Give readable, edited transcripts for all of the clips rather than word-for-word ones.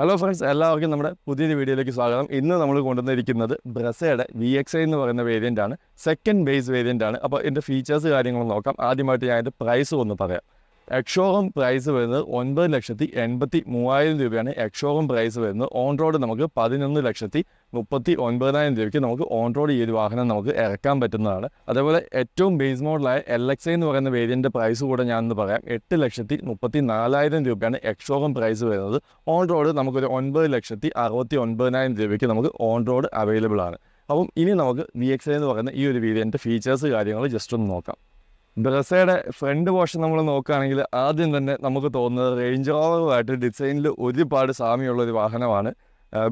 Hello friends, എല്ലാവർക്കും നമ്മുടെ പുതിയൊരു വീഡിയോയിലേക്ക് സ്വാഗതം. ഇന്ന് നമ്മൾ കൊണ്ടുവന്നിരിക്കുന്നത് ബ്രസയുടെ VXI എന്ന് പറയുന്ന വേരിയൻ്റ് ആണ്. സെക്കൻഡ് ബേസ് വേരിയൻ്റ് ആണ്. അപ്പോൾ ഇതിൻ്റെ ഫീച്ചേഴ്സ് കാര്യങ്ങൾ നോക്കാം. ആദ്യമായിട്ട് ഞാൻ അതിൻ്റെ പ്രൈസ് ഒന്ന് പറയാം. എക്സോറൂം പ്രൈസ് വരുന്നത് 9,83,000 രൂപയാണ്. എക്സോറൂം പ്രൈസ് വരുന്നത്. ഓൺ റോഡ് നമുക്ക് 11,39,000 രൂപയ്ക്ക് നമുക്ക് ഓൺ റോഡ് ഈ ഒരു വാഹനം നമുക്ക് ഇറക്കാൻ പറ്റുന്നതാണ്. അതേപോലെ ഏറ്റവും ബേസ് മോഡലായ LXI എന്ന് പറയുന്ന വേരിയൻ്റെ പ്രൈസ് കൂടെ ഞാനൊന്ന് പറയാം. 8,34,000 രൂപയാണ് എക്സോറൂം പ്രൈസ് വരുന്നത്. ഓൺ റോഡ് നമുക്കൊരു 9,69,000 രൂപയ്ക്ക് നമുക്ക് ഓൺ റോഡ് അവൈലബിൾ ആണ്. അപ്പം ഇനി നമുക്ക് VXI എന്ന് പറയുന്ന ഈ ഒരു വേരിയൻ്റെ ഫീച്ചേഴ്സ് കാര്യങ്ങൾ ജസ്റ്റ് ഒന്ന് നോക്കാം. ബ്രസയുടെ ഫ്രണ്ട് പോർഷൻ നമ്മൾ നോക്കുകയാണെങ്കിൽ ആദ്യം തന്നെ നമുക്ക് തോന്നുന്നത് റേഞ്ച് റോവറുമായിട്ട് ഡിസൈനിൽ ഒരുപാട് സാമ്യമുള്ള ഒരു വാഹനമാണ്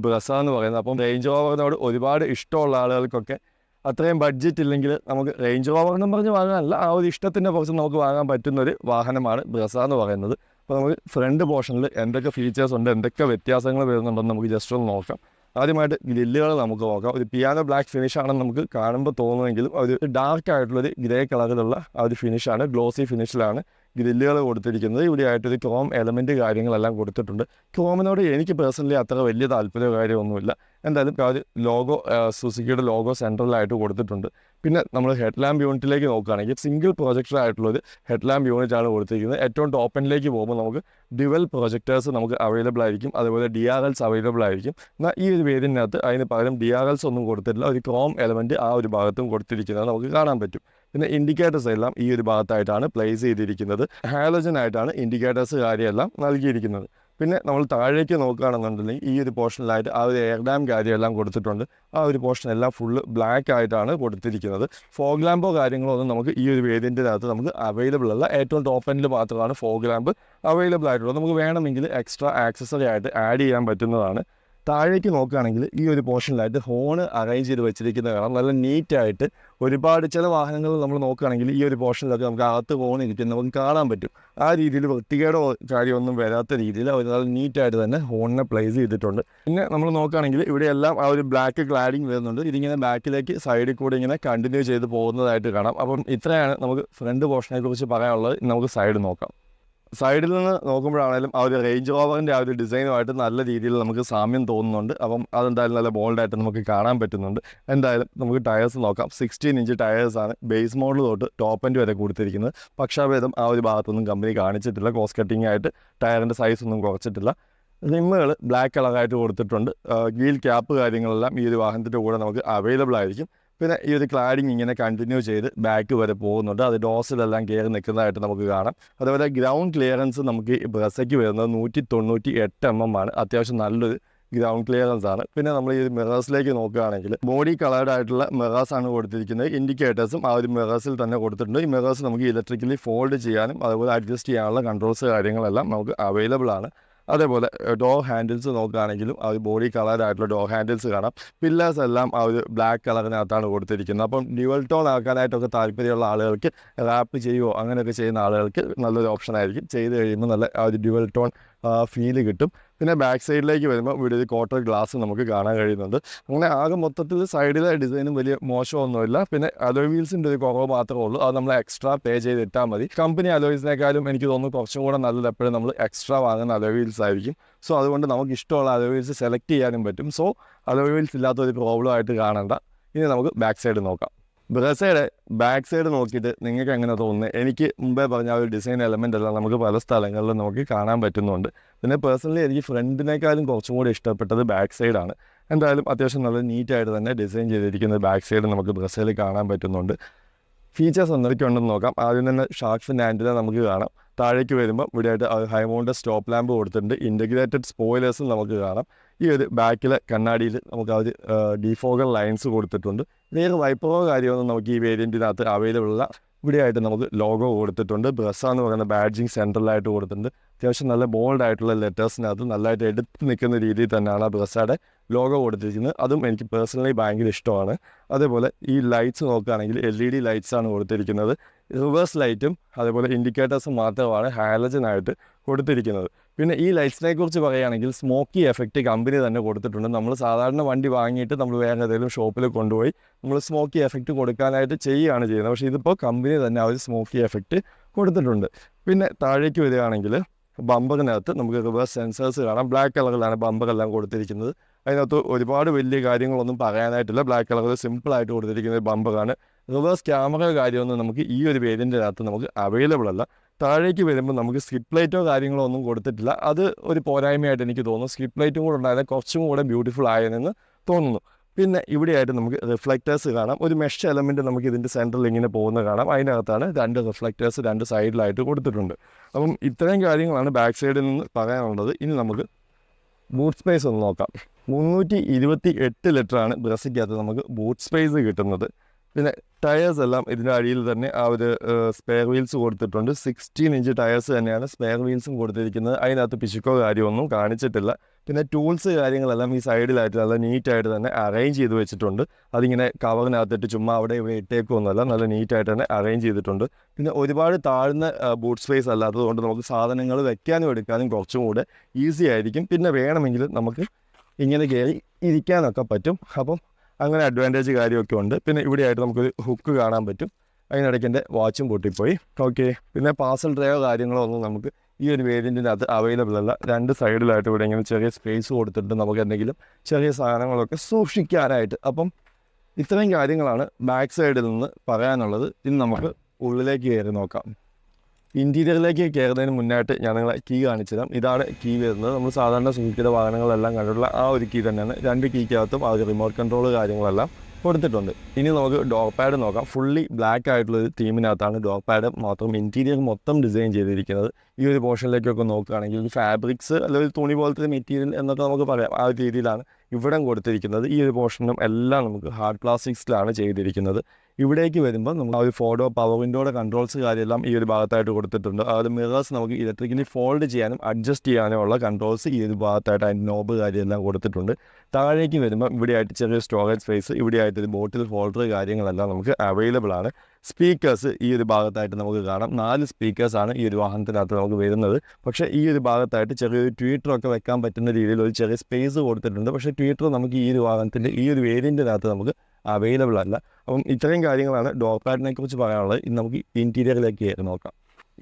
ബ്രസ എന്ന് പറയുന്നത്. അപ്പം റേഞ്ച് റോവറിനോട് ഒരുപാട് ഇഷ്ടമുള്ള ആളുകൾക്കൊക്കെ അത്രയും ബഡ്ജറ്റ് ഇല്ലെങ്കിൽ നമുക്ക് റേഞ്ച് റോവർ എന്ന് പറഞ്ഞ് വാങ്ങാനല്ല, ആ ഒരു ഇഷ്ടത്തിൻ്റെ പുറത്ത് നമുക്ക് വാങ്ങാൻ പറ്റുന്നൊരു വാഹനമാണ് ബ്രസ എന്ന് പറയുന്നത്. അപ്പോൾ നമുക്ക് ഫ്രണ്ട് പോർഷനിൽ എന്തൊക്കെ ഫീച്ചേഴ്സ് ഉണ്ട്, എന്തൊക്കെ വ്യത്യാസങ്ങൾ വരുന്നുണ്ടെന്ന് നമുക്ക് ജസ്റ്റ് ഒന്ന് നോക്കാം. ആദ്യമായിട്ട് ഗ്രില്ലുകൾ നമുക്ക് നോക്കാം. ഒരു പിയാനോ ബ്ലാക്ക് ഫിനിഷ് ആണെന്ന് നമുക്ക് കാണുമ്പോൾ തോന്നുമെങ്കിലും ഒരു ഡാർക്ക് ആയിട്ടുള്ളൊരു ഗ്രേ കളറിലുള്ള ആ ഒരു ഫിനിഷാണ്, ഗ്ലോസി ഫിനിഷിലാണ് ഗ്രില്ലുകൾ കൊടുത്തിരിക്കുന്നത്. ഇവിടെ ആയിട്ടൊരു ക്രോം എലമെൻറ്റ് കാര്യങ്ങളെല്ലാം കൊടുത്തിട്ടുണ്ട്. ക്രോമിനോട് എനിക്ക് പേഴ്സണലി അത്ര വലിയ താല്പര്യമോ കാര്യമൊന്നുമില്ല. എന്തായാലും ആ ഒരു ലോഗോ, സുസുക്കിയുടെ ലോഗോ സെൻട്രലായിട്ട് കൊടുത്തിട്ടുണ്ട്. പിന്നെ നമ്മൾ ഹെഡ് ലാമ്പ് യൂണിറ്റിലേക്ക് നോക്കുകയാണെങ്കിൽ സിംഗിൾ പ്രൊജക്ടർ ആയിട്ടുള്ളൊരു ഹെഡ് ലാമ്പ് യൂണിറ്റാണ് കൊടുത്തിരിക്കുന്നത്. ഏറ്റവും ടോപ്പ് എൻഡിലേക്ക് പോകുമ്പോൾ നമുക്ക് ഡ്യുവൽ പ്രൊജക്ടേഴ്സ് നമുക്ക് അവൈലബിൾ ആയിരിക്കും. അതുപോലെ DRLs അവൈലബിൾ ആയിരിക്കും. എന്നാൽ ഈ ഒരു വേരിയൻറ്റിനകത്ത് അതിന് പകരം DRLs ഒന്നും കൊടുത്തിട്ടില്ല. ഒരു ക്രോം എലമെൻറ്റ് ആ ഒരു ഭാഗത്തും കൊടുത്തിരിക്കുന്നത് നമുക്ക് കാണാൻ പറ്റും. പിന്നെ ഇൻഡിക്കേറ്റേഴ്സ് എല്ലാം ഈ ഒരു ഭാഗത്തായിട്ടാണ് പ്ലേസ് ചെയ്തിരിക്കുന്നത്. ഹാലോജൻ ആയിട്ടാണ് ഇൻഡിക്കേറ്റേഴ്സ് കാര്യമെല്ലാം നൽകിയിരിക്കുന്നത്. പിന്നെ നമ്മൾ താഴേക്ക് നോക്കുകയാണെന്നുണ്ടെങ്കിൽ ഈ ഒരു പോർഷനിലായിട്ട് ആ ഒരു എയർ ഡാം കാര്യമെല്ലാം കൊടുത്തിട്ടുണ്ട്. ആ ഒരു പോർഷൻ എല്ലാം ഫുള്ള് ബ്ലാക്ക് ആയിട്ടാണ് കൊടുത്തിരിക്കുന്നത്. ഫോഗ് ലാമ്പോ കാര്യങ്ങളോ ഒന്നും നമുക്ക് ഈ ഒരു വേരിയൻറ്റിനകത്ത് നമുക്ക് അവൈലബിൾ അല്ല. ഏറ്റവും ടോപ്പ് എൻഡിൽ മാത്രമാണ് ഫോഗ് ലാമ്പ് അവൈലബിൾ ആയിട്ടുള്ളത്. നമുക്ക് വേണമെങ്കിൽ എക്സ്ട്രാ ആക്സസറി ആയിട്ട് ആഡ് ചെയ്യാൻ പറ്റുന്നതാണ്. താഴേക്ക് നോക്കുകയാണെങ്കിൽ ഈ ഒരു പോർഷനിലായിട്ട് ഹോണ് അറേഞ്ച് ചെയ്ത് വെച്ചിരിക്കുന്നത് കാണാം. നല്ല നീറ്റായിട്ട് ഒരുപാട് ചില വാഹനങ്ങൾ നമ്മൾ നോക്കുകയാണെങ്കിൽ ഈ ഒരു പോർഷനിലൊക്കെ നമുക്ക് അകത്ത് ഹോൺ ഇരിക്കുന്നത് നമുക്ക് കാണാൻ പറ്റും. ആ രീതിയിൽ വൃത്തികേടോ കാര്യമൊന്നും വരാത്ത രീതിയിൽ അവർ നല്ല നീറ്റായിട്ട് തന്നെ ഹോണിനെ പ്ലേസ് ചെയ്തിട്ടുണ്ട്. പിന്നെ നമ്മൾ നോക്കുകയാണെങ്കിൽ ഇവിടെയെല്ലാം ആ ഒരു ബ്ലാക്ക് ക്ലാഡിങ് വരുന്നുണ്ട്. ഇതിങ്ങനെ ബാക്കിലേക്ക് സൈഡിൽ കൂടെ ഇങ്ങനെ കണ്ടിന്യൂ ചെയ്ത് പോകുന്നതായിട്ട് കാണാം. അപ്പം ഇത്രയാണ് നമുക്ക് ഫ്രണ്ട് പോർഷനെ കുറിച്ച് പറയാനുള്ളത്. നമുക്ക് സൈഡ് നോക്കാം. സൈഡിൽ നിന്ന് നോക്കുമ്പോഴാണെങ്കിലും ആ ഒരു റേഞ്ച് റോവറിൻ്റെ ആ ഒരു ഡിസൈനുമായിട്ട് നല്ല രീതിയിൽ നമുക്ക് സാമ്യം തോന്നുന്നുണ്ട്. അപ്പം അതെന്തായാലും നല്ല ബോൾഡായിട്ട് നമുക്ക് കാണാൻ പറ്റുന്നുണ്ട്. എന്തായാലും നമുക്ക് ടയേഴ്സ് നോക്കാം. 16 ഇഞ്ച് ടയേഴ്സാണ് ബേസ് മോഡൽ തൊട്ട് ടോപ്പ് എൻഡ് വരെ കൊടുത്തിരിക്കുന്നത്. പക്ഷാഭേദം ആ ഒരു ഭാഗത്തൊന്നും കമ്പനി കാണിച്ചിട്ടില്ല. കോസ്റ്റ് കട്ടിങ് ആയിട്ട് ടയറിൻ്റെ സൈസ് ഒന്നും കുറച്ചിട്ടില്ല. റിമ്മുകൾ ബ്ലാക്ക് കളറായിട്ട് കൊടുത്തിട്ടുണ്ട്. വീൽ ക്യാപ്പ് കാര്യങ്ങളെല്ലാം ഈ ഒരു വാഹനത്തിൻ്റെ കൂടെ നമുക്ക് അവൈലബിൾ ആയിരിക്കും. പിന്നെ ഈ ഒരു ക്ലാഡിങ് ഇങ്ങനെ കണ്ടിന്യൂ ചെയ്ത് ബാക്ക് വരെ പോകുന്നുണ്ട്. അത് ഡോസിലെല്ലാം കയറി നിൽക്കുന്നതായിട്ട് നമുക്ക് കാണാം. അതുപോലെ ഗ്രൗണ്ട് ക്ലിയറൻസ് നമുക്ക് ഈ ബ്രസയ്ക്ക് വരുന്നത് 198 mm ആണ്. അത്യാവശ്യം നല്ലൊരു ഗ്രൗണ്ട് ക്ലിയറൻസ് ആണ്. പിന്നെ നമ്മൾ ഈ മിറേഴ്സിലേക്ക് നോക്കുകയാണെങ്കിൽ ബോഡി കളേർഡ് ആയിട്ടുള്ള മിറേഴ്സ് ആണ് കൊടുത്തിരിക്കുന്നത്. ഇൻഡിക്കേറ്റേഴ്സും ആ ഒരു മിറേഴ്സിൽ തന്നെ കൊടുത്തിട്ടുണ്ട്. ഈ മിറേഴ്സ് നമുക്ക് ഇലക്ട്രിക്കലി ഫോൾഡ് ചെയ്യാനും അതുപോലെ അഡ്ജസ്റ്റ് ചെയ്യാനുള്ള കൺട്രോൾസ് കാര്യങ്ങളെല്ലാം നമുക്ക് അവൈലബിൾ ആണ്. അതേപോലെ ഡോർ ഹാൻഡിൽസ് നോക്കുകയാണെങ്കിലും ആ ഒരു ബോഡി കളറായിട്ടുള്ള ഡോർ ഹാൻഡിൽസ് കാണാം. പില്ലേഴ്സ് എല്ലാം ആ ഒരു ബ്ലാക്ക് കളറിനകത്താണ് കൊടുത്തിരിക്കുന്നത്. അപ്പം ഡ്യുവൽ ടോൺ ആക്കാനായിട്ടൊക്കെ താല്പര്യമുള്ള ആളുകൾക്ക്, റാപ്പ് ചെയ്യുമോ അങ്ങനെയൊക്കെ ചെയ്യുന്ന ആളുകൾക്ക് നല്ലൊരു ഓപ്ഷൻ ആയിരിക്കും. ചെയ്ത് കഴിയുമ്പോൾ നല്ല ആ ഒരു ഡ്യുവൽ ടോൺ ഫീല് കിട്ടും. പിന്നെ ബാക്ക് സൈഡിലേക്ക് വരുമ്പോൾ ഇവിടെ ഒരു ക്വാർട്ടർ ഗ്ലാസ് നമുക്ക് കാണാൻ കഴിയുന്നുണ്ട്. അങ്ങനെ ആകെ മൊത്തത്തിൽ സൈഡിലെ ഡിസൈനും വലിയ മോശമൊന്നുമില്ല. പിന്നെ അലോയ് വീൽസിൻ്റെ ഒരു കുറവ് മാത്രമേ ഉള്ളൂ. അത് നമ്മൾ എക്സ്ട്രാ പേ ചെയ്തിട്ടാൽ മതി. കമ്പനി അലോയ്സിനേക്കാളും എനിക്ക് തോന്നുന്നു കുറച്ചും കൂടെ നല്ലത് എപ്പോഴും നമ്മൾ എക്സ്ട്രാ വാങ്ങുന്ന അലോയ് വീൽസ് ആയിരിക്കും. സോ അതുകൊണ്ട് നമുക്ക് ഇഷ്ടമുള്ള അലോയ് വീൽസ് സെലക്ട് ചെയ്യാനും പറ്റും. സോ അലോയ് വീൽസ് ഇല്ലാത്തൊരു പ്രോബ്ലം ആയിട്ട് കാണണ്ട. ഇനി നമുക്ക് ബാക്ക് സൈഡ് നോക്കാം. ബ്രസയുടെ ബാക്ക് സൈഡ് നോക്കിയിട്ട് നിങ്ങൾക്ക് എങ്ങനെ തോന്നുന്നത്? എനിക്ക് മുമ്പേ പറഞ്ഞ ആ ഒരു ഡിസൈൻ എലമെൻ്റ് എല്ലാം നമുക്ക് പല സ്ഥലങ്ങളിലും നമുക്ക് കാണാൻ പറ്റുന്നുണ്ട്. പിന്നെ പേഴ്സണലി എനിക്ക് ഫ്രണ്ടിനേക്കാളും കുറച്ചും കൂടി ഇഷ്ടപ്പെട്ടത് ബാക്ക് സൈഡാണ്. എന്തായാലും അത്യാവശ്യം നല്ല നീറ്റായിട്ട് തന്നെ ഡിസൈൻ ചെയ്തിരിക്കുന്ന ബാക്ക് സൈഡ് നമുക്ക് ബ്രസയിൽ കാണാൻ പറ്റുന്നുണ്ട്. ഫീച്ചേഴ്സ് എന്തൊക്കെ ഉണ്ടെന്ന് നോക്കാം. ആദ്യം തന്നെ ഷാർക്ക് ഫിൻ ആൻറ്റിന നമുക്ക് കാണാം. താഴേക്ക് വരുമ്പോൾ ഇവിടെയായിട്ട് ഹൈ മൗണ്ട് സ്റ്റോപ്പ് ലാമ്പ് കൊടുത്തിട്ടുണ്ട്. ഇൻ്റഗ്രേറ്റഡ് സ്പോയിലേഴ്സും നമുക്ക് കാണാം. ഈ ഒരു ബാക്കിലെ കണ്ണാടിയിൽ നമുക്ക് ആ ഒരു ഡിഫോഗർ ലൈൻസ് കൊടുത്തിട്ടുണ്ട്. വേറെ വൈപ്പറോ കാര്യമൊന്നും നമുക്ക് ഈ വേരിയൻറ്റിനകത്ത് അവൈലബിൾ അല്ല. ഇവിടെയായിട്ട് നമുക്ക് ലോഗോ കൊടുത്തിട്ടുണ്ട്. ബ്രസ എന്ന് പറയുന്ന ബാഡ്ജിങ് സെൻട്രലായിട്ട് കൊടുത്തിട്ടുണ്ട്. അത്യാവശ്യം നല്ല ബോൾഡ് ആയിട്ടുള്ള ലെറ്റേഴ്സിനകത്ത് നല്ലതായിട്ട് എടുത്ത് നിൽക്കുന്ന രീതിയിൽ തന്നെയാണ് ആ ബ്രസയുടെ ലോഗോ കൊടുത്തിരിക്കുന്നത്. അതും എനിക്ക് പേഴ്സണലി ഭയങ്കര ഇഷ്ടമാണ്. അതേപോലെ ഈ ലൈറ്റ്സ് നോക്കുകയാണെങ്കിൽ LED ലൈറ്റ്സ് ആണ് കൊടുത്തിരിക്കുന്നത്. റിവേഴ്സ് ലൈറ്റും അതേപോലെ ഇൻഡിക്കേറ്റേഴ്സും മാത്രമാണ് ഹാലജനായിട്ട് കൊടുത്തിരിക്കുന്നത്. പിന്നെ ഈ ലൈറ്റ്സിനെ കുറിച്ച് പറയുകയാണെങ്കിൽ സ്മോക്കി എഫക്റ്റ് കമ്പനി തന്നെ കൊടുത്തിട്ടുണ്ട്. നമ്മൾ സാധാരണ വണ്ടി വാങ്ങിയിട്ട് നമ്മൾ വേറെ ഏതെങ്കിലും ഷോപ്പിൽ കൊണ്ടുപോയി നമ്മൾ സ്മോക്കി എഫക്റ്റ് കൊടുക്കാനായിട്ട് ചെയ്യുകയാണ് ചെയ്യുന്നത്. പക്ഷേ ഇതിപ്പോൾ കമ്പനി തന്നെ ആ ഒരു സ്മോക്കി എഫക്റ്റ് കൊടുത്തിട്ടുണ്ട്. പിന്നെ താഴേക്ക് വരികയാണെങ്കിൽ ബമ്പറിനകത്ത് നമുക്ക് റിവേഴ്സ് സെൻസേഴ്സ് കാണാം. ബ്ലാക്ക് കളറിലാണ് ബമ്പറെല്ലാം കൊടുത്തിരിക്കുന്നത്. അതിനകത്ത് ഒരുപാട് വലിയ കാര്യങ്ങളൊന്നും പറയാനായിട്ടില്ല. ബ്ലാക്ക് കളറിൽ സിമ്പിളായിട്ട് കൊടുത്തിരിക്കുന്ന ബമ്പറാണ്. റിവേഴ്സ് ക്യാമറ കാര്യമൊന്നും നമുക്ക് ഈ ഒരു വേരിയൻറ്റിനകത്ത് നമുക്ക് അവൈലബിൾ അല്ല. താഴേക്ക് വരുമ്പോൾ നമുക്ക് സ്കിപ്പ് ലൈറ്റോ കാര്യങ്ങളോ ഒന്നും കൊടുത്തിട്ടില്ല. അത് ഒരു പോരായ്മയായിട്ട് എനിക്ക് തോന്നുന്നു. സ്കിപ്പ് ലൈറ്റും കൂടെ ഉണ്ടായാൽ കുറച്ചും കൂടെ ബ്യൂട്ടിഫുൾ ആയെന്ന് തോന്നുന്നു. പിന്നെ ഇവിടെയായിട്ട് നമുക്ക് റിഫ്ലക്റ്റേഴ്സ് കാണാം. ഒരു മെഷ് എലമെൻറ്റ് നമുക്ക് ഇതിൻ്റെ സെൻറ്ററിൽ ഇങ്ങനെ പോകുന്ന കാണാം. അതിനകത്താണ് 2 റിഫ്ലക്റ്റേഴ്സ് 2 സൈഡിലായിട്ട് കൊടുത്തിട്ടുണ്ട്. അപ്പം ഇത്രയും കാര്യങ്ങളാണ് ബാക്ക് സൈഡിൽ നിന്ന് പറയാനുള്ളത്. ഇനി നമുക്ക് ബൂട്ട് സ്പേസ് ഒന്ന് നോക്കാം. 328 ലിറ്ററാണ് ബ്രസയ്ക്കകത്ത് നമുക്ക് ബൂട്ട് സ്പേസ് കിട്ടുന്നത്. പിന്നെ ടയേഴ്സ് എല്ലാം ഇതിൻ്റെ അടിയിൽ തന്നെ ആ ഒരു സ്പെയർ വീൽസ് കൊടുത്തിട്ടുണ്ട്. 16 ഇഞ്ച് ടയേഴ്സ് തന്നെയാണ് സ്പെയർ വീൽസും കൊടുത്തിരിക്കുന്നത്. അതിനകത്ത് പിശുക്കോ കാര്യമൊന്നും കാണിച്ചിട്ടില്ല. പിന്നെ ടൂൾസ് കാര്യങ്ങളെല്ലാം ഈ സൈഡിലായിട്ട് നല്ല നീറ്റായിട്ട് തന്നെ അറേഞ്ച് ചെയ്ത് വെച്ചിട്ടുണ്ട്. അതിങ്ങനെ കവറിനകത്തിട്ട് ചുമ്മാ അവിടെ ഇവിടെ ഇട്ടേക്കൊന്നുമല്ല, നല്ല നീറ്റായിട്ട് തന്നെ അറേഞ്ച് ചെയ്തിട്ടുണ്ട്. പിന്നെ ഒരുപാട് താഴ്ന്ന ബൂട്ട് സ്പേസ് അല്ലാത്തതുകൊണ്ട് നമുക്ക് സാധനങ്ങൾ വെക്കാനും എടുക്കാനും കുറച്ചും കൂടെ ഈസി ആയിരിക്കും. പിന്നെ വേണമെങ്കിൽ നമുക്ക് ഇങ്ങനെ കയറി ഇരിക്കാനൊക്കെ പറ്റും. അപ്പം അങ്ങനെ അഡ്വാൻറ്റേജ് കാര്യമൊക്കെ ഉണ്ട്. പിന്നെ ഇവിടെയായിട്ട് നമുക്കൊരു ഹുക്ക് കാണാൻ പറ്റും. അതിനിടയ്ക്ക് എൻ്റെ വാച്ചും പൊട്ടിപ്പോയി. ഓക്കെ, പിന്നെ പാർസൽ ഡ്രൈവോ കാര്യങ്ങളോ ഒന്നും നമുക്ക് ഈ ഒരു വേരിയൻറ്റിനകത്ത് അവൈലബിൾ അല്ല. 2 സൈഡിലായിട്ട് ഇവിടെ ഇങ്ങനെ ചെറിയ സ്പേസ് കൊടുത്തിട്ട് നമുക്ക് എന്തെങ്കിലും ചെറിയ സാധനങ്ങളൊക്കെ സൂക്ഷിക്കാനായിട്ട്. അപ്പം ഇത്രയും കാര്യങ്ങളാണ് ബാക്ക് സൈഡിൽ നിന്ന് പറയാനുള്ളത്. ഇനി നമുക്ക് ഉള്ളിലേക്ക് കയറി നോക്കാം. ഇൻറ്റീരിയറിലേക്ക് കയറുന്നതിന് മുന്നായിട്ട് ഞാൻ നിങ്ങളെ കീ കാണിച്ചു തരാം. ഇതാണ് കീ വരുന്നത്. നമ്മൾ സാധാരണ സുഖിക്കുന്ന വാഹനങ്ങളെല്ലാം കണ്ടിട്ടുള്ള ആ ഒരു കീ തന്നെയാണ്. 2 കീക്കകത്തും ആ ഒരു റിമോട്ട് കൺട്രോൾ കാര്യങ്ങളെല്ലാം കൊടുത്തിട്ടുണ്ട്. ഇനി നമുക്ക് ഡോർ പാഡ് നോക്കാം. ഫുള്ളി ബ്ലാക്ക് ആയിട്ടുള്ളൊരു തീമിനകത്താണ് ഡോർ പാഡ് മാത്രം ഇൻറ്റീരിയർ മൊത്തം ഡിസൈൻ ചെയ്തിരിക്കുന്നത്. ഈ ഒരു പോർഷനിലേക്കൊക്കെ നോക്കുകയാണെങ്കിൽ ഒരു ഫാബ്രിക്സ് അല്ലെങ്കിൽ തുണി പോലത്തെ മെറ്റീരിയൽ എന്നൊക്കെ നമുക്ക് പറയാം. ആ ഒരു രീതിയിലാണ് ഇവിടം കൊടുത്തിരിക്കുന്നത്. ഈ ഒരു പോർഷനും എല്ലാം നമുക്ക് ഹാർഡ് പ്ലാസ്റ്റിക്സിലാണ് ചെയ്തിരിക്കുന്നത്. ഇവിടേക്ക് വരുമ്പോൾ നമ്മൾ ആ ഒരു ഫോട്ടോ പവർ വിൻഡോയുടെ കൺട്രോൾസ് കാര്യമെല്ലാം ഈ ഒരു ഭാഗത്തായിട്ട് കൊടുത്തിട്ടുണ്ട്. ആ ഒരു മിറേഴ്സ് നമുക്ക് ഇലക്ട്രിക്കലി ഫോൾഡ് ചെയ്യാനും അഡ്ജസ്റ്റ് ചെയ്യാനുമുള്ള കൺട്രോൾസ് ഈ ഒരു ഭാഗത്തായിട്ട് അതിൻ്റെ നോബ് കാര്യമെല്ലാം കൊടുത്തിട്ടുണ്ട്. താഴേക്ക് വരുമ്പോൾ ഇവിടെയായിട്ട് ചെറിയ സ്റ്റോറേജ് സ്പേസ്, ഇവിടെയായിട്ടൊരു ബോട്ടിൽ ഹോൾഡർ കാര്യങ്ങളെല്ലാം നമുക്ക് അവൈലബിൾ ആണ്. സ്പീക്കേഴ്സ് ഈ ഒരു ഭാഗത്തായിട്ട് നമുക്ക് കാണാം. 4 സ്പീക്കേഴ്സാണ് ഈ ഒരു വാഹനത്തിനകത്ത് നമുക്ക് വരുന്നത്. പക്ഷേ ഈ ഒരു ഭാഗത്തായിട്ട് ചെറിയൊരു ട്വീറ്ററൊക്കെ വെക്കാൻ പറ്റുന്ന രീതിയിൽ ഒരു ചെറിയ സ്പേസ് കൊടുത്തിട്ടുണ്ട്. പക്ഷേ ട്വീറ്റർ നമുക്ക് ഈ ഒരു വാഹനത്തിൻ്റെ ഈ ഒരു വേരിയൻറ്റിനകത്ത് നമുക്ക് അവൈലബിൾ അല്ല. അപ്പം ഇത്രയും കാര്യങ്ങളാണ് ഡോർ പാഡിനെ കുറിച്ച് പറയാനുള്ളത്. ഇനി നമുക്ക് ഇൻറ്റീരിയറിലേക്ക് കയറി നോക്കാം.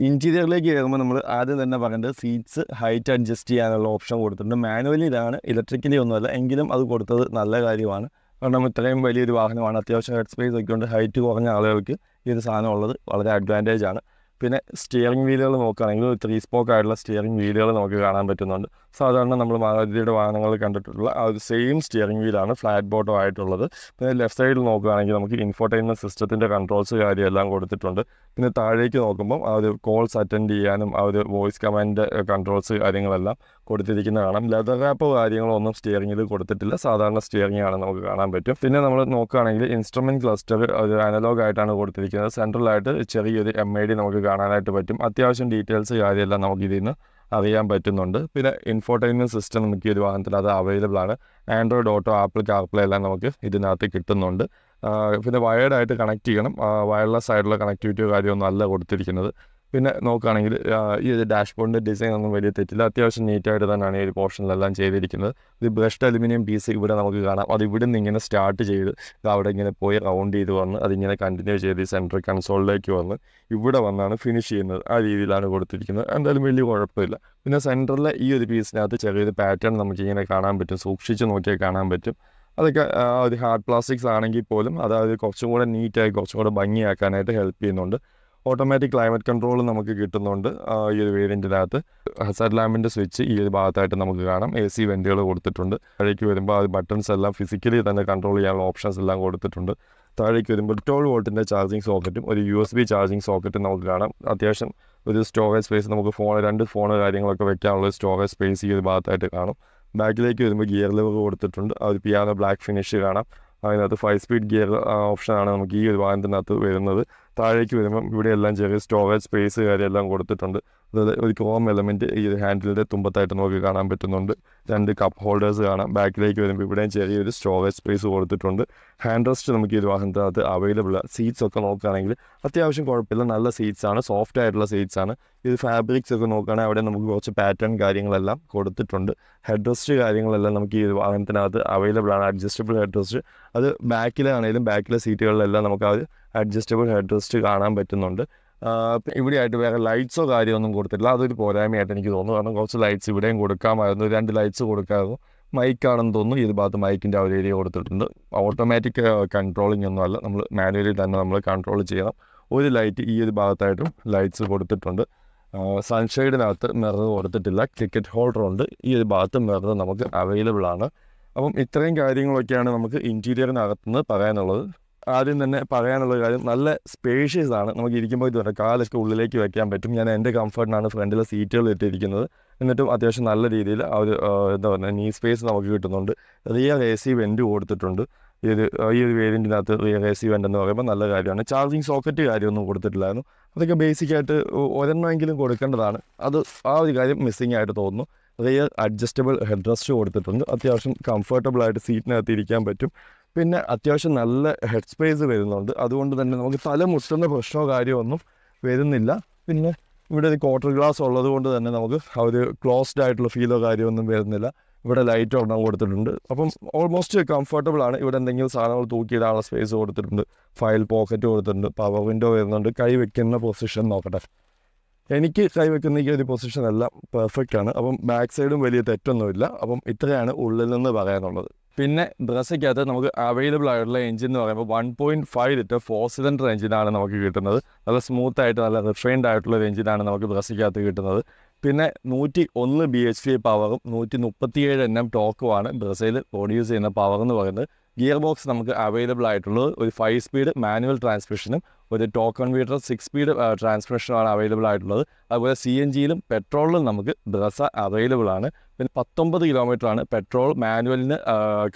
ഇൻറ്റീരിയറിലേക്ക് കയറുമ്പോൾ നമ്മൾ ആദ്യം തന്നെ പറയേണ്ടത് സീറ്റ്സ് ഹൈറ്റ് അഡ്ജസ്റ്റ് ചെയ്യാനുള്ള ഓപ്ഷൻ കൊടുത്തിട്ടുണ്ട്. മാനുവലിയിലാണ്, ഇലക്ട്രിക്കലി ഒന്നുമല്ല. എങ്കിലും അത് കൊടുത്തത് നല്ല കാര്യമാണ്. കാരണം ഇത്രയും വലിയൊരു വാഹനമാണ്. അത്യാവശ്യം ഹെഡ് സ്പേസ് ഒക്കെ ഉണ്ട്. ഹൈറ്റ് കുറഞ്ഞ ആളുകൾക്ക് ഈ ഒരു സാധനം ഉള്ളത് വളരെ അഡ്വാൻറ്റേജ് ആണ്. പിന്നെ സ്റ്റിയറിംഗ് വീലുകൾ നോക്കുകയാണെങ്കിൽ 3 സ്പോക്ക് ആയിട്ടുള്ള സ്റ്റിയറിംഗ് വീലുകൾ നമുക്ക് കാണാൻ പറ്റുന്നുണ്ട്. സാധാരണ നമ്മൾ മാരുതിയുടെ വാഹനങ്ങളിൽ കണ്ടിട്ടുള്ള ആ ഒരു സെയിം സ്റ്റിയറിംഗ് വീലാണ് ഫ്ലാറ്റ് ബോട്ടം ആയിട്ടുള്ളത്. പിന്നെ ലെഫ്റ്റ് സൈഡിൽ നോക്കുകയാണെങ്കിൽ നമുക്ക് ഇൻഫോർടൈൻമെൻറ്റ് സിസ്റ്റത്തിൻ്റെ കൺട്രോൾസ് കാര്യമെല്ലാം കൊടുത്തിട്ടുണ്ട്. പിന്നെ താഴേക്ക് നോക്കുമ്പം ആ ഒരു കോൾസ് അറ്റൻഡ് ചെയ്യാനും ആ ഒരു വോയിസ് കമാൻഡ് കൺട്രോൾസ് കാര്യങ്ങളെല്ലാം കൊടുത്തിരിക്കുന്ന കാണാം. ലെതർ റാപ്പോ കാര്യങ്ങളോ ഒന്നും സ്റ്റിയറിംഗിൽ കൊടുത്തിട്ടില്ല. സാധാരണ സ്റ്റിയറിംഗ് ആണ് നമുക്ക് കാണാൻ പറ്റും. പിന്നെ നമ്മൾ നോക്കുകയാണെങ്കിൽ ഇൻസ്ട്രുമെൻറ്റ് ക്ലസ്റ്റർ ഒരു അനലോഗ് ആയിട്ടാണ് കൊടുത്തിരിക്കുന്നത്. സെൻട്രലായിട്ട് ചെറിയൊരു MID നമുക്ക് കാണാനായിട്ട് പറ്റും. അത്യാവശ്യം ഡീറ്റെയിൽസ് കാര്യമെല്ലാം നമുക്ക് ഇതിൽ നിന്ന് അറിയാൻ പറ്റുന്നുണ്ട്. പിന്നെ ഇൻഫോർടൈൻമെൻറ്റ് സിസ്റ്റം നമുക്ക് ഈ ഒരു വാഹനത്തിൽ അത് അവൈലബിൾ ആണ്. ആൻഡ്രോയിഡ് ഓട്ടോ, ആപ്പിൾ കാർപ്ലേ എല്ലാം നമുക്ക് ഇതിനകത്ത് കിട്ടുന്നുണ്ട്. പിന്നെ വയേർഡായിട്ട് കണക്ട് ചെയ്യണം. വയർലെസ് ആയിട്ടുള്ള കണക്ടിവിറ്റിയോ കാര്യമൊന്നും അല്ല കൊടുത്തിരിക്കുന്നത്. പിന്നെ നോക്കുകയാണെങ്കിൽ ഈ ഒരു ഡാഷ്ബോർഡിൻ്റെ ഡിസൈൻ ഒന്നും വലിയ തെറ്റില്ല. അത്യാവശ്യം നീറ്റായിട്ട് തന്നെയാണ് ഈ ഒരു പോർഷനിലെല്ലാം ചെയ്തിരിക്കുന്നത്. ഇത് ബ്രഷ്ഡ് അലുമിനിയം പീസ് ഇവിടെ നമുക്ക് കാണാം. അത് ഇവിടെ നിന്ന് ഇങ്ങനെ സ്റ്റാർട്ട് ചെയ്ത് അവിടെ ഇങ്ങനെ പോയി റൗണ്ട് ചെയ്ത് വന്ന് അതിങ്ങനെ കണ്ടിന്യൂ ചെയ്ത് സെൻട്രൽ കൺസോളിലേക്ക് വന്ന് ഇവിടെ വന്നാണ് ഫിനിഷ് ചെയ്യുന്നത്. ആ രീതിയിലാണ് കൊടുത്തിരിക്കുന്നത്. എന്തായാലും വലിയ കുഴപ്പമില്ല. പിന്നെ സെൻറ്ററിലെ ഈ ഒരു പീസിനകത്ത് ചെറിയൊരു പാറ്റേൺ നമുക്കിങ്ങനെ കാണാൻ പറ്റും. സൂക്ഷിച്ച് നോക്കിയാൽ കാണാൻ പറ്റും. അതൊക്കെ ഒരു ഹാർഡ് പ്ലാസ്റ്റിക്സ് ആണെങ്കിൽ പോലും അതായത് കുറച്ചും കൂടെ നീറ്റായി കുറച്ചും കൂടെ ഭംഗിയാക്കാനായിട്ട് ഹെൽപ്പ് ചെയ്യുന്നുണ്ട്. ഓട്ടോമാറ്റിക് ക്ലൈമറ്റ് കൺട്രോൾ നമുക്ക് കിട്ടുന്നുണ്ട് ഈ ഒരു വേരിയൻറ്റിനകത്ത്. ഹസാർഡ് ലാമ്പിൻ്റെ സ്വിച്ച് ഈ ഒരു ഭാഗത്തായിട്ട് നമുക്ക് കാണാം. AC വെൻറ്റുകൾ കൊടുത്തിട്ടുണ്ട്. താഴേക്ക് വരുമ്പോൾ ആ ബട്ടൺസ് എല്ലാം ഫിസിക്കലി തന്നെ കൺട്രോൾ ചെയ്യാനുള്ള ഓപ്ഷൻസ് എല്ലാം കൊടുത്തിട്ടുണ്ട്. താഴേക്ക് വരുമ്പോൾ 12 വോൾട്ടിൻ്റെ ചാർജിങ് സോക്കറ്റും ഒരു USB ചാർജിങ് സോക്കറ്റും നമുക്ക് കാണാം. അത്യാവശ്യം ഒരു സ്റ്റോറേജ് സ്പേസ് നമുക്ക് 2 ഫോൺ കാര്യങ്ങളൊക്കെ വെക്കാനുള്ള സ്റ്റോറേജ് സ്പേസ് ഈ ഒരു ഭാഗത്തായിട്ട് കാണും. ബാക്കിലേക്ക് വരുമ്പോൾ ഗിയർ ലിവർ കൊടുത്തിട്ടുണ്ട്. ആ ഒരു പിയാനോ ബ്ലാക്ക് ഫിനിഷ് കാണാം. അതിനകത്ത് 5 സ്പീഡ് ഗിയർ ഓപ്ഷനാണ് നമുക്ക് ഈ ഒരു വാഹനത്തിനകത്ത് വരുന്നത്. താഴേക്ക് വരുമ്പം ഇവിടെയെല്ലാം ചെറിയ സ്റ്റോറേജ് സ്പേസ് കാര്യമെല്ലാം കൊടുത്തിട്ടുണ്ട്. അതായത് ഒരു ക്രോം എലമെൻറ്റ് ഈ ഒരു ഹാൻഡിലിൻ്റെ തുമ്പത്തായിട്ട് നമുക്ക് കാണാൻ പറ്റുന്നുണ്ട്. 2 കപ്പ് ഹോൾഡേഴ്സ് കാണാം. ബാക്കിലേക്ക് വരുമ്പോൾ ഇവിടെയും ചെറിയൊരു സ്റ്റോറേജ് സ്പേസ് കൊടുത്തിട്ടുണ്ട്. ഹാൻഡ് റെസ്റ്റ് നമുക്ക് ഈ ഒരു വാഹനത്തിനകത്ത് അവൈലബിൾ ആണ്. സീറ്റ്സ് ഒക്കെ നോക്കുകയാണെങ്കിൽ അത്യാവശ്യം കുഴപ്പമില്ല, നല്ല സീറ്റ്സാണ്, സോഫ്റ്റ് ആയിട്ടുള്ള സീറ്റ്സാണ്. ഇത് ഫാബ്രിക്സ് ഒക്കെ നോക്കുകയാണെങ്കിൽ അവിടെ നമുക്ക് കുറച്ച് പാറ്റേൺ കാര്യങ്ങളെല്ലാം കൊടുത്തിട്ടുണ്ട്. ഹെഡ് റെസ്റ്റ് കാര്യങ്ങളെല്ലാം നമുക്ക് ഈ ഒരു വാഹനത്തിനകത്ത് അവൈലബിൾ ആണ്. അഡ്ജസ്റ്റബിൾ ഹെഡ് റെസ്റ്റ്, അത് ബാക്കിലാണെങ്കിലും ബാക്കിലെ സീറ്റുകളിലെല്ലാം നമുക്ക് ആ ഒരു അഡ്ജസ്റ്റബിൾ ഹെഡ് റെസ്റ്റ് കാണാൻ പറ്റുന്നുണ്ട്. ഇവിടെയായിട്ട് വേറെ ലൈറ്റ്സോ കാര്യമൊന്നും കൊടുത്തിട്ടില്ല. അതൊരു പോരായ്മയായിട്ട് എനിക്ക് തോന്നുന്നു. കാരണം കുറച്ച് ലൈറ്റ്സ് ഇവിടെയും കൊടുക്കാമായിരുന്നു. 2 ലൈറ്റ്സ് കൊടുക്കാമായിരുന്നു. മൈക്കാണെന്ന് തോന്നുന്നു. ഈ ഒരു ഭാഗത്ത് മൈക്കിൻ്റെ ആ ഒരു ഏരിയ കൊടുത്തിട്ടുണ്ട്. ഓട്ടോമാറ്റിക് കൺട്രോളിംഗ് ഒന്നും അല്ല, നമ്മൾ മാനുവലി തന്നെ നമ്മൾ കൺട്രോൾ ചെയ്യണം. ഒരു ലൈറ്റ് ഈ ഒരു ഭാഗത്തായിട്ടും ലൈറ്റ്സ് കൊടുത്തിട്ടുണ്ട്. സൺഷെയ്ഡിനകത്ത് മിറർ കൊടുത്തിട്ടില്ല. ടിക്കറ്റ് ഹോൾഡർ ഉണ്ട്. ഈ ഒരു ഭാഗത്ത് മിറർ നമുക്ക് അവൈലബിൾ ആണ്. അപ്പം ഇത്രയും കാര്യങ്ങളൊക്കെയാണ് നമുക്ക് ഇൻറ്റീരിയറിനകത്തുനിന്ന് പറയാനുള്ളത്. ആദ്യം തന്നെ പറയാനുള്ള കാര്യം, നല്ല സ്പേഷ്യസ് ആണ്. നമുക്ക് ഇരിക്കുമ്പോൾ ഇതുവരെ കാലൊക്കെ ഉള്ളിലേക്ക് വെക്കാൻ പറ്റും. ഞാൻ എൻ്റെ കംഫർട്ടിനാണ് ഫ്രണ്ടിലെ സീറ്റുകൾ ഇട്ടിരിക്കുന്നത്. എന്നിട്ടും അത്യാവശ്യം നല്ല രീതിയിൽ ആ ഒരു എന്താ പറയുക, നീ സ്പേസ് നമുക്ക് കിട്ടുന്നുണ്ട്. റിയർ AC വെൻറ്റ് കൊടുത്തിട്ടുണ്ട്. ഈ ഒരു വേരിയൻറ്റിനകത്ത് റിയർ AC വെൻ്റ് എന്ന് പറയുമ്പോൾ നല്ല കാര്യമാണ്. ചാർജിങ് സോക്കറ്റ് കാര്യമൊന്നും കൊടുത്തിട്ടില്ലായിരുന്നു. അതൊക്കെ ബേസിക്കായിട്ട് ഒരെണ്ണമെങ്കിലും കൊടുക്കേണ്ടതാണ്. അത് ആ ഒരു കാര്യം മിസ്സിങ് ആയിട്ട് തോന്നുന്നു. റിയർ അഡ്ജസ്റ്റബിൾ ഹെഡ് റെസ്റ്റ് കൊടുത്തിട്ടുണ്ട്. അത്യാവശ്യം കംഫർട്ടബിളായിട്ട് സീറ്റിനകത്ത് ഇരിക്കാൻ പറ്റും. പിന്നെ അത്യാവശ്യം നല്ല ഹെഡ് സ്പേസ് വരുന്നുണ്ട്. അതുകൊണ്ട് തന്നെ നമുക്ക് തല മുട്ടുന്ന പ്രശ്നമോ കാര്യമൊന്നും വരുന്നില്ല. പിന്നെ ഇവിടെ ഒരു ക്വാർട്ടർ ഗ്ലാസ് ഉള്ളത് കൊണ്ട് തന്നെ നമുക്ക് ആ ഒരു ക്ലോസ്ഡ് ആയിട്ടുള്ള ഫീലോ കാര്യമൊന്നും വരുന്നില്ല. ഇവിടെ ലൈറ്റ് ഒരെണ്ണം കൊടുത്തിട്ടുണ്ട്. അപ്പം ഓൾമോസ്റ്റ് കംഫർട്ടബിൾ ആണ്. ഇവിടെ എന്തെങ്കിലും സാധനങ്ങൾ തൂക്കിയിടാനുള്ള സ്പേസ് കൊടുത്തിട്ടുണ്ട്. ഫയൽ പോക്കറ്റ് കൊടുത്തിട്ടുണ്ട്. പവർ വിൻഡോ വരുന്നുണ്ട്. കൈ വെക്കുന്ന പൊസിഷൻ നോക്കട്ടെ. എനിക്ക് കൈ വെക്കുന്ന ഈ ഒരു പൊസിഷൻ എല്ലാം പെർഫെക്റ്റ് ആണ്. അപ്പം ബാക്ക് സൈഡും വലിയ തെറ്റൊന്നുമില്ല. അപ്പം ഇത്രയാണ് ഉള്ളിൽ നിന്ന് പറയാനുള്ളത്. പിന്നെ ബ്രസയ്ക്കകത്ത് നമുക്ക് അവൈലബിൾ ആയിട്ടുള്ള എഞ്ചിൻ എന്ന് പറയുമ്പോൾ 1.5 ലിറ്റർ 4 സിലിണ്ടർ എഞ്ചിനാണ് നമുക്ക് കിട്ടുന്നത്. നല്ല സ്മൂത്തായിട്ട് നല്ല റിഫൈൻഡ് ആയിട്ടുള്ള ഒരു എഞ്ചിനാണ് നമുക്ക് ബ്രസയ്ക്കകത്ത് കിട്ടുന്നത്. പിന്നെ 101 BHP പവറും 137 Nm ടോക്കുമാണ് ബ്രസയിൽ പ്രൊഡ്യൂസ് ചെയ്യുന്ന പവർ എന്ന് പറയുന്നത്. ഗിയർ ബോക്സ് നമുക്ക് അവൈലബിൾ ആയിട്ടുള്ളത് ഒരു 5 സ്പീഡ് മാനുവൽ ട്രാൻസ്മിഷനും ഒരു ടോക്ക് കൺവീറ്റർ 6 സ്പീഡ് ട്രാൻസ്മിഷനുമാണ് അവൈലബിൾ ആയിട്ടുള്ളത്. അതുപോലെ CNGയിലും പെട്രോളിലും നമുക്ക് ബ്രസ അവൈലബിൾ ആണ്. പിന്നെ 19 കിലോമീറ്ററാണ് പെട്രോൾ മാനുവലിന്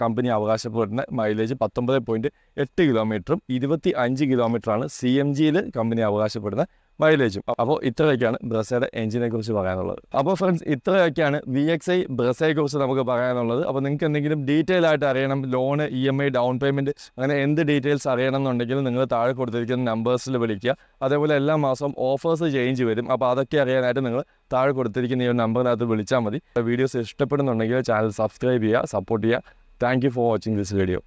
കമ്പനി അവകാശപ്പെടുന്ന മൈലേജ്. 19.8 കിലോമീറ്ററും 25 കിലോമീറ്ററാണ് CNGയിൽ കമ്പനി അവകാശപ്പെടുന്ന മൈലേജും. അപ്പോൾ ഇത്രയൊക്കെയാണ് ബ്രസയുടെ എഞ്ചിനെ കുറിച്ച് പറയാനുള്ളത്. അപ്പോൾ ഫ്രണ്ട്സ്, ഇത്രയൊക്കെയാണ് VXi ബ്രസയെക്കുറിച്ച് നമുക്ക് പറയാനുള്ളത്. അപ്പോൾ നിങ്ങൾക്ക് എന്തെങ്കിലും ഡീറ്റെയിൽ ആയിട്ട് അറിയണം, ലോണ്, EMI, ഡൗൺ പേയ്മെൻറ്റ്, അങ്ങനെ എന്ത് ഡീറ്റെയിൽസ് അറിയണം എന്നുണ്ടെങ്കിൽ നിങ്ങൾ താഴെ കൊടുത്തിരിക്കുന്ന നമ്പേഴ്സിൽ വിളിക്കുക. അതേപോലെ എല്ലാ മാസവും ഓഫേഴ്സ് ചേഞ്ച് വരും. അപ്പോൾ അതൊക്കെ അറിയാനായിട്ട് നിങ്ങൾ താഴെ കൊടുത്തിരിക്കുന്ന ഈ നമ്പറിനകത്ത് വിളിച്ചാൽ മതി. വീഡിയോസ് ഇഷ്ടപ്പെടുന്നുണ്ടെങ്കിൽ ചാനൽ സബ്സ്ക്രൈബ് ചെയ്യുക, സപ്പോർട്ട് ചെയ്യുക. Thank you for watching this video.